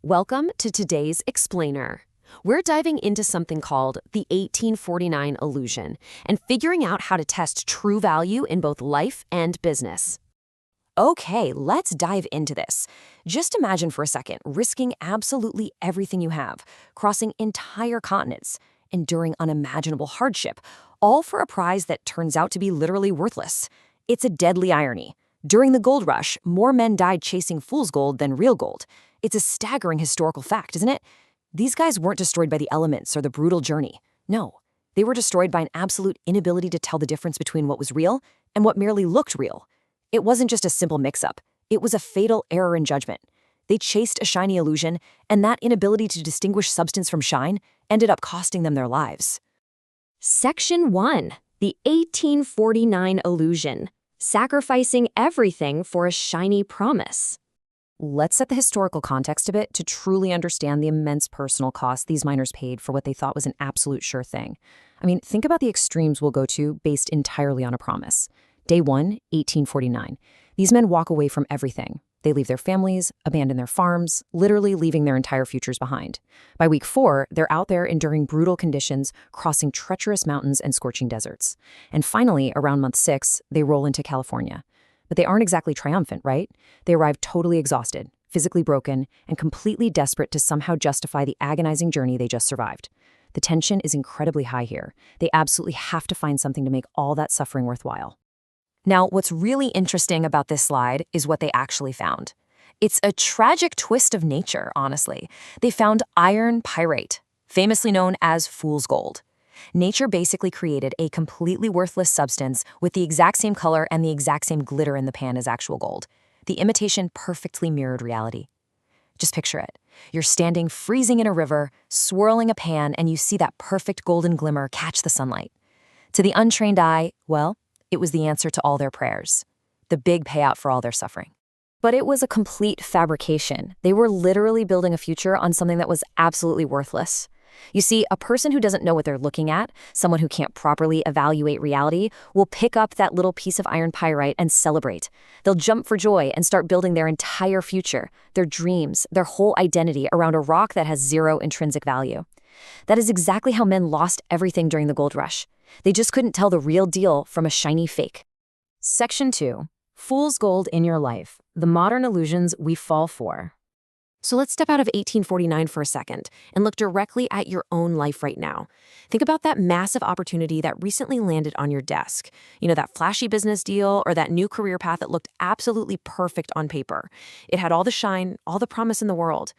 Welcome to today's Explainer. We're diving into something called the 1849 illusion and figuring out how to test true value in both life and business. Okay, let's dive into this. Just imagine for a second risking absolutely everything you have, crossing entire continents, enduring unimaginable hardship, all for a prize that turns out to be literally worthless. It's a deadly irony. During the gold rush, more men died chasing fool's gold than real gold. It's a staggering historical fact, isn't it? These guys weren't destroyed by the elements or the brutal journey. No, they were destroyed by an absolute inability to tell the difference between what was real and what merely looked real. It wasn't just a simple mix-up. It was a fatal error in judgment. They chased a shiny illusion, and that inability to distinguish substance from shine ended up costing them their lives. Section 1. The 1849 Illusion. Sacrificing everything for a shiny promise. Let's set the historical context a bit to truly understand the immense personal cost these miners paid for what they thought was an absolute sure thing. Think about the extremes we'll go to based entirely on a promise. Day 1, 1849. These men walk away from everything. They leave their families, abandon their farms, literally leaving their entire futures behind. By week 4, they're out there enduring brutal conditions, crossing treacherous mountains and scorching deserts. And finally, around month 6, they roll into California. But they aren't exactly triumphant, right? They arrive totally exhausted, physically broken, and completely desperate to somehow justify the agonizing journey they just survived. The tension is incredibly high here. They absolutely have to find something to make all that suffering worthwhile. Now, what's really interesting about this slide is what they actually found. It's a tragic twist of nature, honestly. They found iron pyrite, famously known as fool's gold. Nature basically created a completely worthless substance with the exact same color and the exact same glitter in the pan as actual gold. The imitation perfectly mirrored reality. Just picture it. You're standing freezing in a river, swirling a pan, and you see that perfect golden glimmer catch the sunlight. To the untrained eye, well, it was the answer to all their prayers, the big payout for all their suffering. But it was a complete fabrication. They were literally building a future on something that was absolutely worthless. You see, a person who doesn't know what they're looking at, someone who can't properly evaluate reality, will pick up that little piece of iron pyrite and celebrate. They'll jump for joy and start building their entire future, their dreams, their whole identity around a rock that has zero intrinsic value. That is exactly how men lost everything during the gold rush. They just couldn't tell the real deal from a shiny fake. Section 2. Fool's gold in your life. The modern illusions we fall for. So let's step out of 1849 for a second and look directly at your own life right now. Think about that massive opportunity that recently landed on your desk. That flashy business deal or that new career path that looked absolutely perfect on paper. It had all the shine, all the promise in the world.